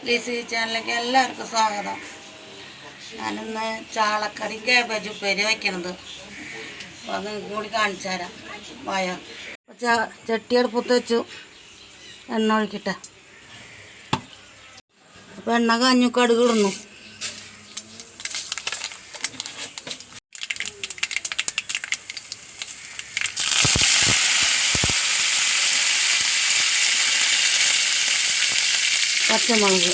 ലിസി ചാനലിലേക്ക് എല്ലാവർക്കും സ്വാഗതം. ഞാനിന്ന് ചാളക്കറി കാബേജ് ഉപ്പേരി വയ്ക്കണത്. അപ്പോൾ അത് നിങ്ങൾക്ക് കൂടി കാണിച്ചു തരാം. വായ ചട്ടി അടുപ്പത്ത് വെച്ചു, എണ്ണ ഒഴിക്കട്ടെ. അപ്പോൾ എണ്ണ കാഞ്ഞു, കടുക് ഇടുന്നു. പച്ചമുളക്,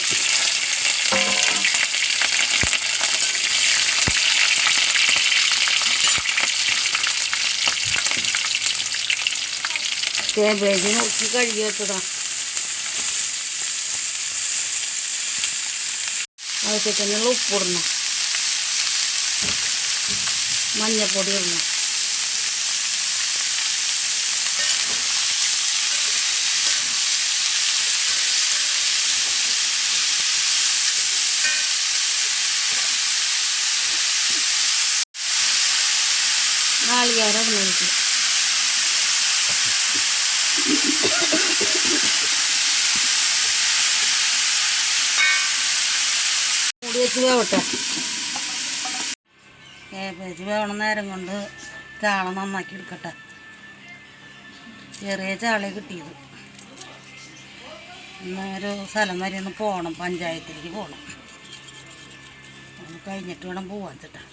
കാബേജ് നോക്കി കഴുകി വെച്ചതാണ്. ആവശ്യത്തിനുള്ള ഉപ്പിടണം, മഞ്ഞൾപ്പൊടി ഇടണം, നാളികേരം ഇടണം. മൂടി വെച്ച് വേവട്ടെ. കാബേജ് വേവണ നേരം കൊണ്ട് ചാള നന്നാക്കി എടുക്കട്ടെ. ചെറിയ ചാള കിട്ടിയത്. ഇന്നൊരു സ്ഥലം വരെ ഒന്ന് പോകണം, പഞ്ചായത്തിലേക്ക് പോകണം. അത് കഴിഞ്ഞിട്ട് വേണം പോവാൻ ചേട്ടാ.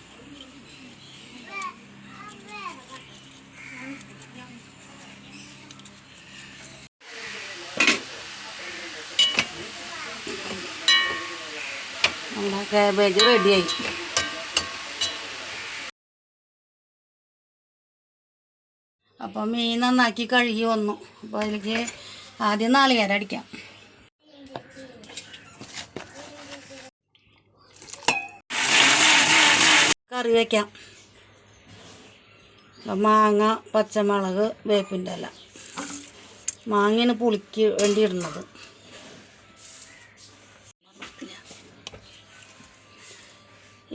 നമ്മുടെ കാബേജ് റെഡിയായി. അപ്പോൾ മീൻ നന്നാക്കി കഴുകി വന്നു. അപ്പോൾ അതിലേക്ക് ആദ്യം നാളികേരം അടിക്കാം. കറി വയ്ക്കാം. മാങ്ങ, പച്ചമുളക്, വേപ്പിൻ്റെ ഇല. മാങ്ങയാണ് പുളിക്ക് വേണ്ടി ഇടുന്നത്.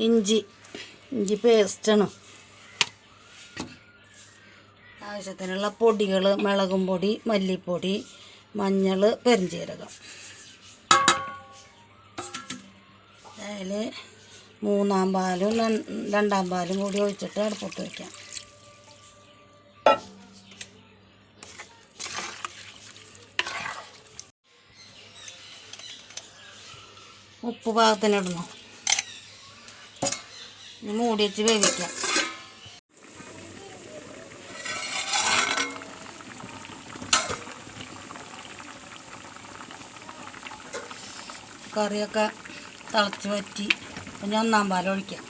ഇഞ്ചി പേസ്റ്റാണ്. ആവശ്യത്തിനുള്ള പൊടികൾ: മുളകും പൊടി, മല്ലിപ്പൊടി, മഞ്ഞൾ, പെരുംജീരകം. അതിൽ 3-ാം പാലും 2-ാം പാലും കൂടി ഒഴിച്ചിട്ട് അടുപ്പത്ത് വയ്ക്കാം. ഉപ്പ് പാകത്തിനിടണം. ഇനി മൂടി വെച്ച് വേവിക്കാം. കറിയൊക്കെ തിളച്ച് വറ്റി. പിന്നെ 1-ാം പാൽ ഒഴിക്കാം.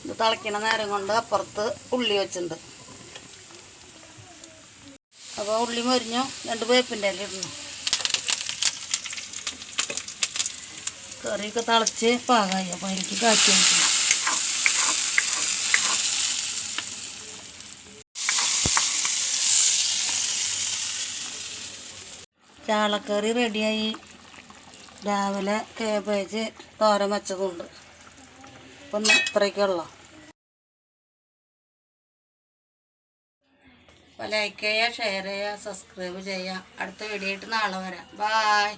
ഇത് തിളയ്ക്കണ നേരം കൊണ്ട് അപ്പുറത്ത് ഉള്ളി വെച്ചിട്ടുണ്ട്. അപ്പോൾ ഉള്ളി മരിഞ്ഞു. 2 വേപ്പിൻ്റെ ഇല ഇടണം. കറിയൊക്കെ തിളച്ച് പാകമായി. അപ്പോൾ അതിലേക്ക് കാച്ചി വയ്ക്കണം. ചാളക്കറി റെഡിയായി. രാവിലെ കാബേജ് തോരൻ വെച്ചതുണ്ട്. അപ്പം ഇത്രയ്ക്കുള്ള. അപ്പോൾ ലൈക്ക് ചെയ്യുക, ഷെയർ ചെയ്യുക, സബ്സ്ക്രൈബ് ചെയ്യുക. അടുത്ത വീഡിയോ ആയിട്ട് നാളെ വരാം. ബായ്.